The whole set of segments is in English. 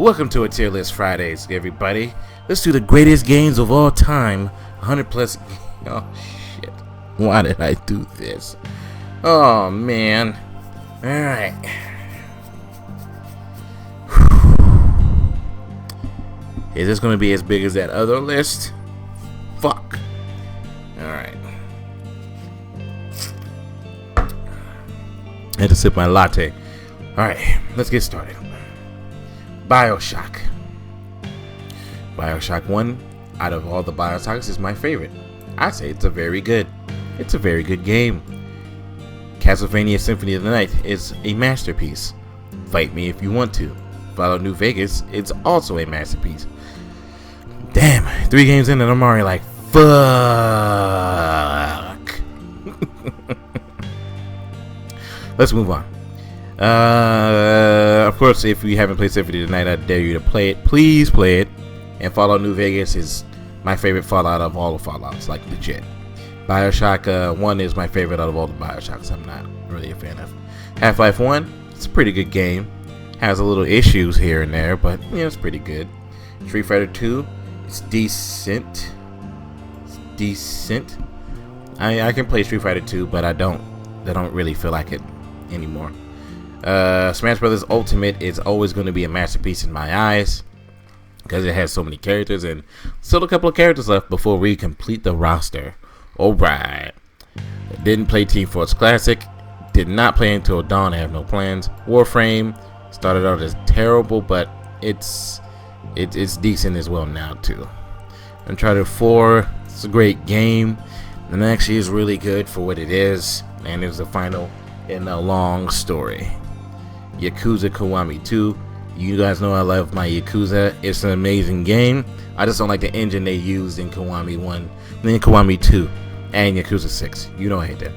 Welcome to a Tier List Fridays, everybody. Let's do the greatest games of all time. 100 plus. Oh, shit. Why did I do this? Oh, man. Alright. Is this going to be as big as that other list? Fuck. Alright. I had to sip my latte. Alright, let's get started. BioShock. BioShock 1, out of all the BioShocks, is my favorite. I'd say it's a very good game. Castlevania Symphony of the Night is a masterpiece. Fight me if you want to. Fallout New Vegas, it's also a masterpiece. Damn, 3 games in and I'm already like, fuck. Let's move on. Of course, if you haven't played Symphony tonight, I dare you to play it. Please play it. And Fallout New Vegas is my favorite Fallout of all the Fallouts, like legit. BioShock 1 is my favorite out of all the BioShocks. I'm not really a fan of. Half-Life 1, it's a pretty good game. Has a little issues here and there, but yeah, it's pretty good. Street Fighter 2, it's decent. It's decent. I can play Street Fighter 2, but I don't really feel like it anymore. Smash Brothers Ultimate is always going to be a masterpiece in my eyes because it has so many characters and still a couple of characters left before we complete the roster. Alright. Didn't play Team Fortress Classic. Did not play until Dawn. I have no plans. Warframe started out as terrible, but it's decent as well now too. Uncharted 4, it's a great game and actually is really good for what it is, and it's the final in a long story. Yakuza Kiwami 2. You guys know I love my Yakuza. It's an amazing game. I just don't like the engine they used in Kiwami 1, then Kiwami 2, and Yakuza 6. You know I hate that.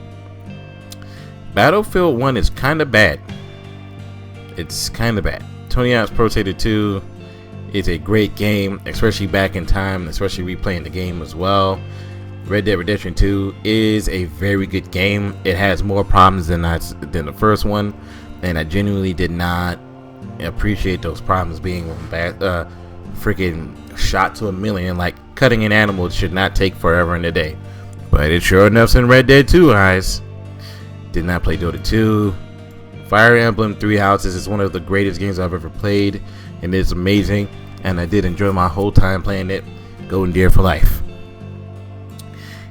Battlefield 1 is kind of bad. It's kind of bad. Tony Hawk's Pro Skater 2 is a great game, especially back in time, especially replaying the game as well. Red Dead Redemption 2 is a very good game. It has more problems than the first one, and I genuinely did not appreciate those problems being bad, freaking shot to a million. Like, cutting an animal should not take forever in a day, but it sure enough's in Red Dead 2 eyes. Did not play Dota 2. Fire Emblem 3 Houses is one of the greatest games I've ever played, and it's amazing, and I did enjoy my whole time playing it. Golden Deer for life.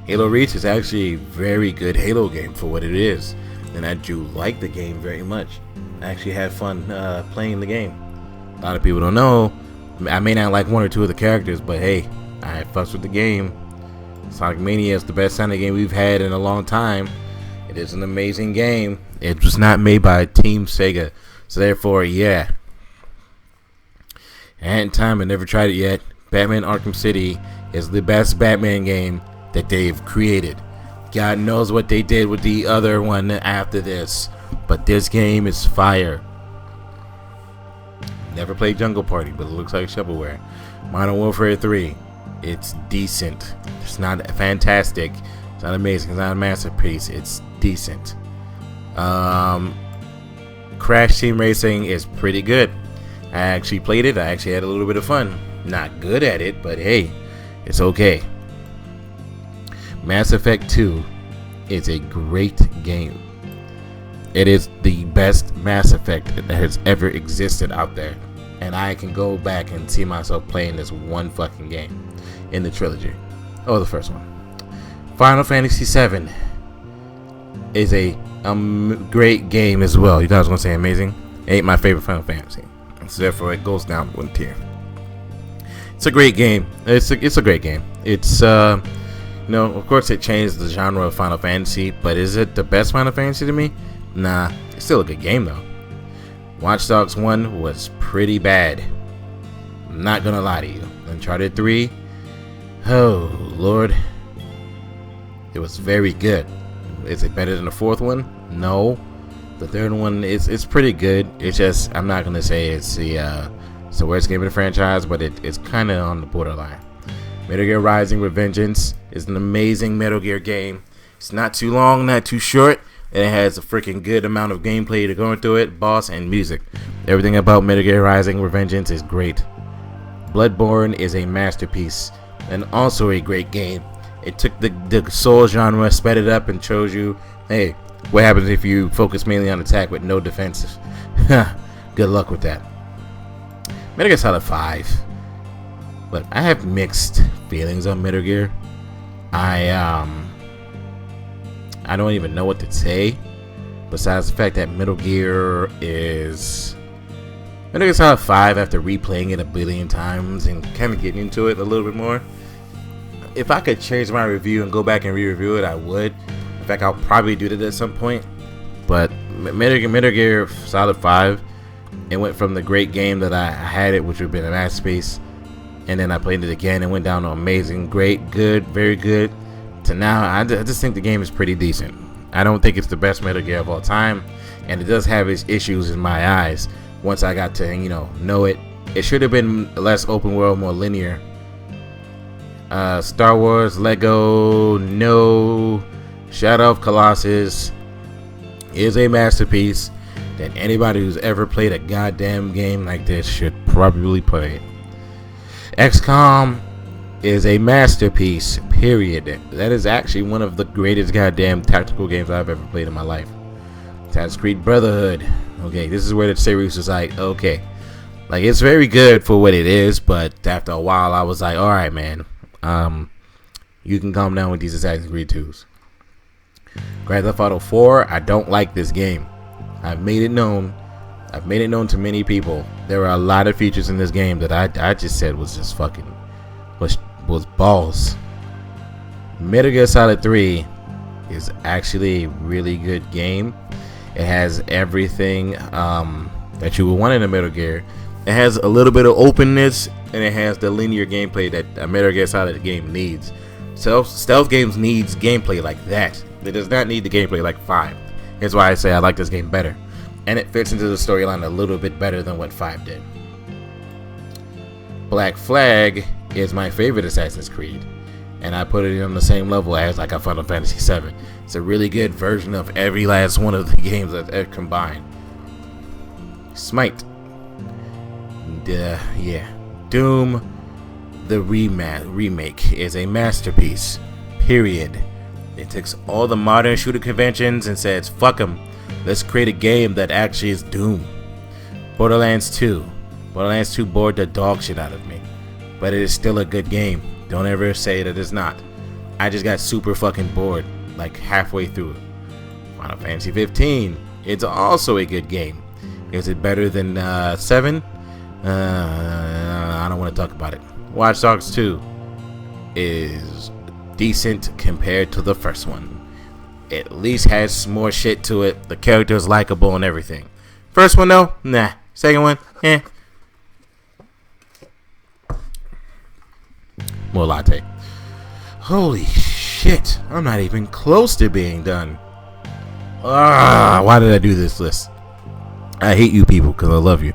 Halo Reach is actually a very good Halo game for what it is, and I do like the game very much. I actually had fun playing the game. A lot of people don't know. I may not like one or two of the characters, but hey, I had fuss with the game. Sonic Mania is the best Sonic game we've had in a long time. It is an amazing game. It was not made by Team Sega, so therefore, yeah. I hadn't time and never tried it yet. Batman Arkham City is the best Batman game that they've created. God knows what they did with the other one after this, but this game is fire. Never played Jungle Party, but it looks like shovelware. Modern Warfare 3, it's decent. It's not fantastic. It's not amazing. It's not a masterpiece. It's decent. Crash Team Racing is pretty good. I actually played it. I actually had a little bit of fun. Not good at it, but hey, it's okay. Mass Effect 2 is a great game. It is the best Mass Effect that has ever existed out there, and I can go back and see myself playing this one fucking game in the trilogy. Oh, the first one. Final Fantasy 7 is a great game as well. You guys gonna say amazing? It ain't my favorite Final Fantasy, so therefore it goes down one tier. It's a great game. It's a great game. It's of course it changed the genre of Final Fantasy, but is it the best Final Fantasy to me? Nah, it's still a good game though. Watch Dogs 1 was pretty bad. I'm not gonna lie to you. Uncharted 3, oh lord, it was very good. Is it better than the fourth one? No. The third one it's pretty good. It's just, I'm not gonna say it's the worst game in the franchise, but it's kind of on the borderline. Metal Gear Rising: Revengeance is an amazing Metal Gear game. It's not too long, not too short, and it has a freaking good amount of gameplay to go through it, boss, and music. Everything about Metal Gear Rising: Revengeance is great. Bloodborne is a masterpiece and also a great game. It took the Soul genre, sped it up, and shows you, hey, what happens if you focus mainly on attack with no defenses. Good luck with that. Metal Gear Solid 5. Look, I have mixed feelings on Metal Gear. I don't even know what to say besides the fact that Metal Gear Solid 5, after replaying it a billion times and kind of getting into it a little bit more, if I could change my review and go back and re-review it, I would. In fact, I'll probably do that at some point. But Metal Gear Solid 5, it went from the great game that I had it, which would have been a masterpiece, and then I played it again and went down to amazing, great, good, very good, to now I just think the game is pretty decent. I don't think it's the best Metal Gear of all time, and it does have its issues in my eyes. Once I got to know it, it should have been less open world, more linear. Star Wars, Lego, no. Shadow of Colossus is a masterpiece that anybody who's ever played a goddamn game like this should probably play. XCOM is a masterpiece, period. That is actually one of the greatest goddamn tactical games I've ever played in my life. Assassin's Creed Brotherhood. Okay, this is where the series was like, okay. Like, it's very good for what it is, but after a while I was like, alright, man. You can calm down with these Assassin's Creed 2s. Grand Theft Auto 4, I don't like this game. I've made it known to many people. There are a lot of features in this game that I just said was just fucking was balls. Metal Gear Solid 3 is actually a really good game. It has everything that you would want in a Metal Gear. It has a little bit of openness, and it has the linear gameplay that a Metal Gear Solid game needs. Stealth games needs gameplay like that. It does not need the gameplay like 5. Here's why I say I like this game better. And it fits into the storyline a little bit better than what 5 did. Black Flag is my favorite Assassin's Creed, and I put it on the same level as like a Final Fantasy 7. It's a really good version of every last one of the games that are combined. Smite. Yeah. Doom, the remake, is a masterpiece. Period. It takes all the modern shooter conventions and says, fuck them. Let's create a game that actually is Doom. Borderlands 2. Borderlands 2 bored the dog shit out of me. But it is still a good game. Don't ever say that it's not. I just got super fucking bored like halfway through it. Final Fantasy 15. It's also a good game. Is it better than 7? I don't want to talk about it. Watch Dogs 2 is decent compared to the first one. It at least has more shit to it. The character is likable and everything. First one though, nah. Second one, eh. More latte. Holy shit, I'm not even close to being done. Why did I do this list? I hate you people because I love you.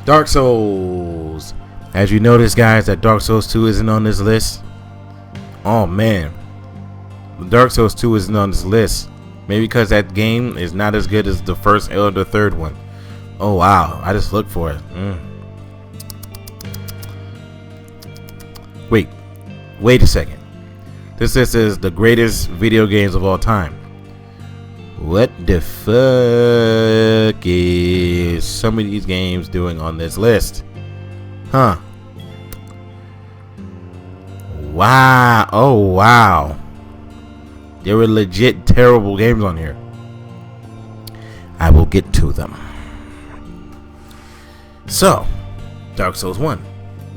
Dark Souls. As you notice, guys, that Dark Souls 2 isn't on this list. Oh man, Dark Souls 2 isn't on this list. Maybe because that game is not as good as the first or the third one. Oh wow, I just looked for it. Wait a second. This is the greatest video games of all time. What the fuck is some of these games doing on this list? Huh. Wow. Oh wow. There were legit terrible games on here. I will get to them. So, Dark Souls 1.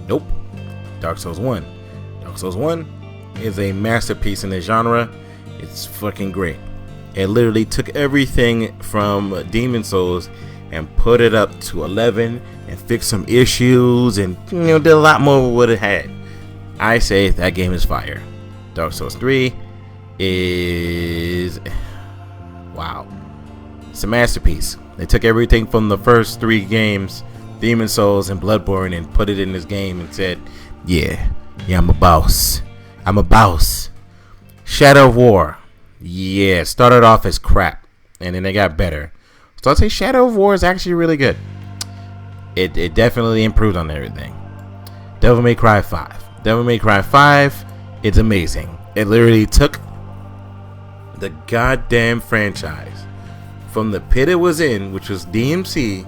Nope. Dark Souls 1. Dark Souls 1 is a masterpiece in the genre. It's fucking great. It literally took everything from Demon Souls and put it up to 11 and fixed some issues and did a lot more with what it had. I say that game is fire. Dark Souls 3 is wow. It's a masterpiece. They took everything from the first 3 games, Demon Souls and Bloodborne, and put it in this game and said, yeah, I'm a boss. I'm a boss. Shadow of War. Yeah, started off as crap, and then they got better. So I'd say Shadow of War is actually really good. It definitely improved on everything. Devil May Cry 5. Devil May Cry 5, it's amazing. It literally took the goddamn franchise from the pit it was in, which was DMC,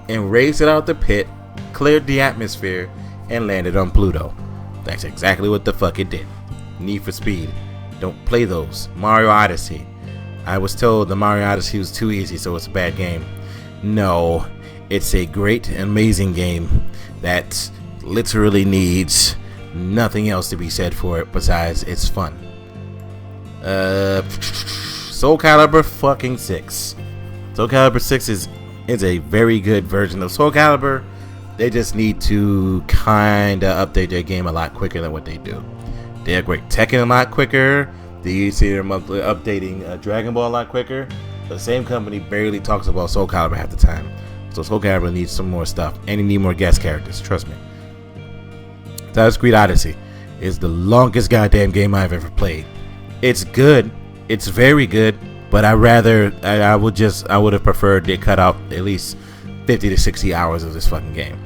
and raised it out the pit, cleared the atmosphere, and landed on Pluto. That's exactly what the fuck it did. Need for Speed. Don't play those. Mario Odyssey. I was told the Mario Odyssey was too easy, so it's a bad game. No. It's a great, amazing game that literally needs nothing else to be said for it besides it's fun. Soul Calibur fucking 6. Soul Calibur 6 is a very good version of Soul Calibur. They just need to kinda update their game a lot quicker than what they do. They upgrade Tekken a lot quicker. You see them updating Dragon Ball a lot quicker. The same company barely talks about Soul Calibur half the time. So Soul Calibur needs some more stuff, and you need more guest characters, trust me. Assassin's Creed Odyssey is the longest goddamn game I've ever played. It's good, it's very good, but I would have preferred they cut out at least 50 to 60 hours of this fucking game.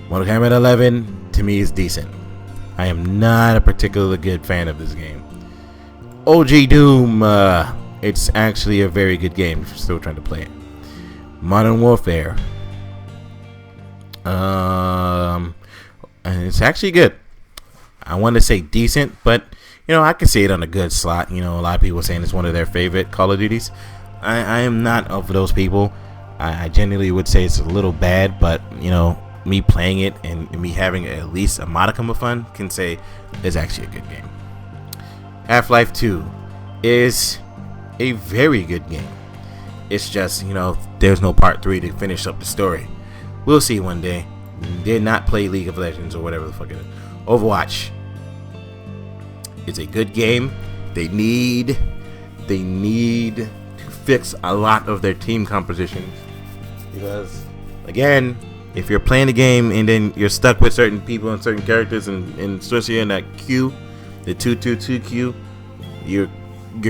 Mortal Kombat 11 to me is decent. I am not a particularly good fan of this game. OG Doom, it's actually a very good game if you're still trying to play it. Modern Warfare, and it's actually good. I want to say decent, but I can see it on a good slot. A lot of people saying it's one of their favorite Call of Duties. I am not of those people. I genuinely would say it's a little bad, but me playing it and me having at least a modicum of fun can say it's actually a good game. Half-Life 2 is a very good game. It's just, there's no part 3 to finish up the story. We'll see one day. Did not play League of Legends or whatever the fuck it is. Overwatch. It's a good game. They need to fix a lot of their team compositions. Because, again, if you're playing the game and then you're stuck with certain people and certain characters and especially in that queue, the 2-2-2 queue, you're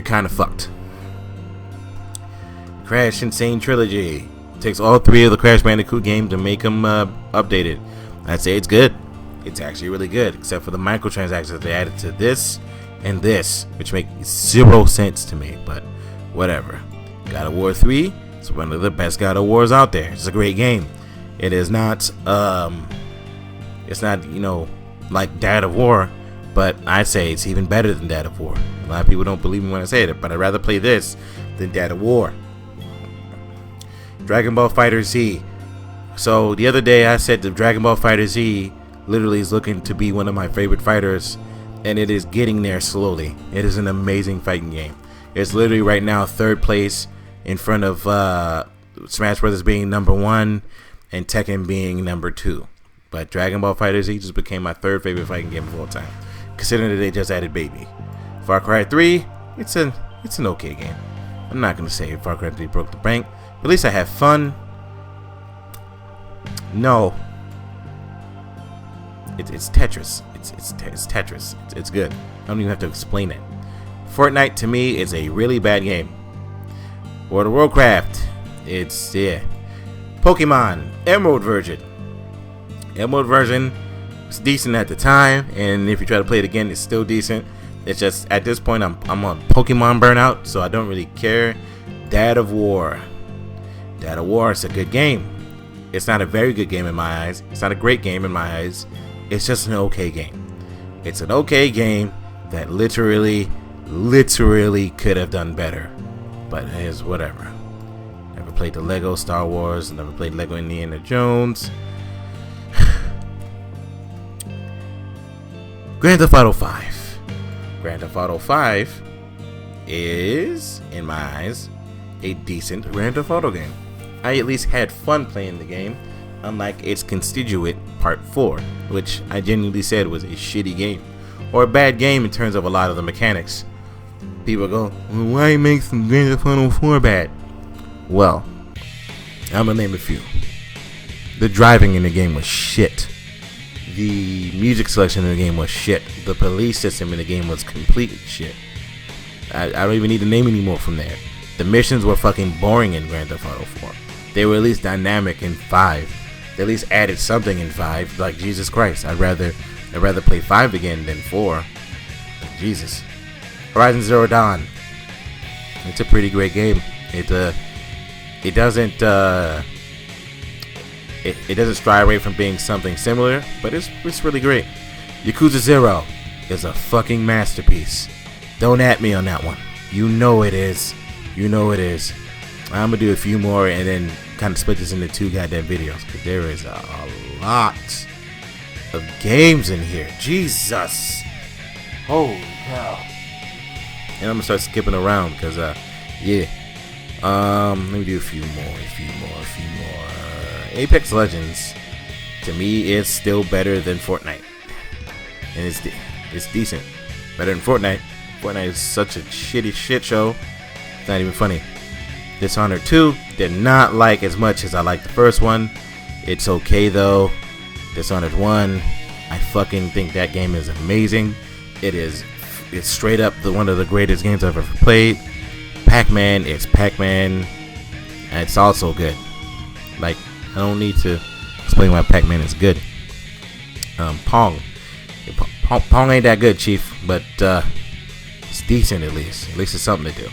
kind of fucked. Crash Insane Trilogy takes all 3 of the Crash Bandicoot games and make them updated. I'd say it's good. It's actually really good, except for the microtransactions they added to this and this, which make 0 sense to me, but whatever. God of War 3 is one of the best God of Wars out there. It's a great game. It is not like Dad of War, but I'd say it's even better than Dad of War. A lot of people don't believe me when I say it, but I'd rather play this than Dad of War. Dragon Ball FighterZ. So the other day I said that Dragon Ball FighterZ literally is looking to be one of my favorite fighters, and it is getting there slowly. It is an amazing fighting game. It's literally right now 3rd place in front of Smash Brothers being number 1 and Tekken being number 2. But Dragon Ball FighterZ just became my 3rd favorite fighting game of all time, considering that they just added Baby. Far Cry 3, it's an okay game. I'm not gonna say Far Cry 3 broke the bank. At least I have fun. No. It's Tetris. It's Tetris. It's good. I don't even have to explain it. Fortnite to me is a really bad game. World of Warcraft. It's Pokemon Emerald version. Emerald version was decent at the time, and if you try to play it again, it's still decent. It's just at this point I'm on Pokemon burnout, so I don't really care. Dad of War. Dad of War is a good game. It's not a very good game in my eyes. It's not a great game in my eyes. It's just an okay game. It's an okay game that literally could have done better. But it's whatever. Never played the Lego Star Wars. Never played Lego Indiana Jones. Grand Theft Auto 5. Grand Theft Auto 5 is, in my eyes, a decent Grand Theft Auto game. I at least had fun playing the game, unlike its constituent Part 4, which I genuinely said was a shitty game, or a bad game in terms of a lot of the mechanics. People go, well, why make some Grand Theft Auto 4 bad? Well, I'm gonna name a few. The driving in the game was shit. The music selection in the game was shit. The police system in the game was complete shit. I don't even need to name any more from there. The missions were fucking boring in Grand Theft Auto 4. They were at least dynamic in 5. They at least added something in 5. Like, Jesus Christ, I'd rather play 5 again than 4. Like, Jesus. Horizon Zero Dawn. It's a pretty great game. It doesn't stray away from being something similar, but it's really great. Yakuza 0 is a fucking masterpiece. Don't at me on that one. You know it is. You know it is. I'm gonna do a few more and then kind of split this into 2 goddamn videos, because there is a lot of games in here. Jesus. Holy cow. And I'm gonna start skipping around because yeah. Let me do a few more. Apex Legends, to me, is still better than Fortnite, and it's decent, better than Fortnite. Fortnite is such a shitty shit show. It's not even funny. Dishonored 2 did not like as much as I liked the first one. It's okay though. Dishonored 1, I fucking think that game is amazing. It's straight up one of the greatest games I've ever played. Pac-Man, it's Pac-Man, and it's also good. Like, I don't need to explain why Pac-Man is good. Pong ain't that good, Chief, but it's decent at least. At least it's something to do.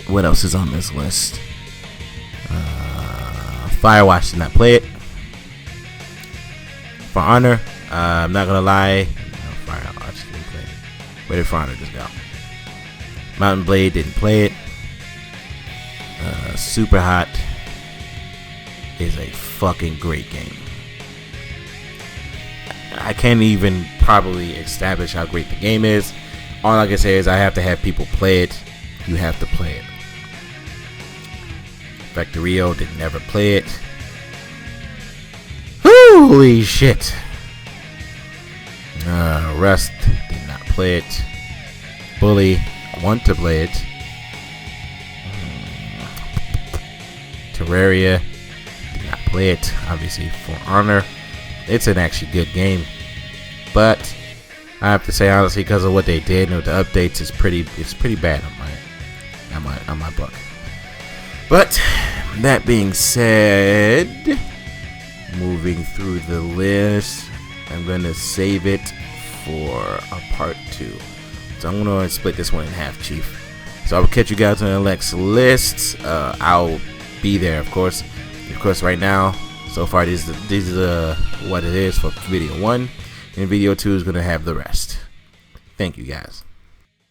What else is on this list? Firewatch, did not play it. For Honor, I'm not gonna lie. No, Firewatch didn't play it. Where did For Honor just go? Mountain Blade, didn't play it. Super Hot is a fucking great game. I can't even probably establish how great the game is. All I can say is I have to have people play it. You have to play it. Factorio, did never play it. Holy shit. Rust, did not play it. Bully, want to play it. Terraria, did not play it. Obviously, For Honor, it's an actually good game, but I have to say honestly, because of what they did and with the updates, it's pretty bad on my book. But that being said, moving through the list, I'm gonna save it for a part 2. So I'm gonna split this one in half, Chief. So I will catch you guys on the next list. I'll be there, of course. Right now, so far, this is what it is for video 1, and video 2 is gonna have the rest. Thank you, guys.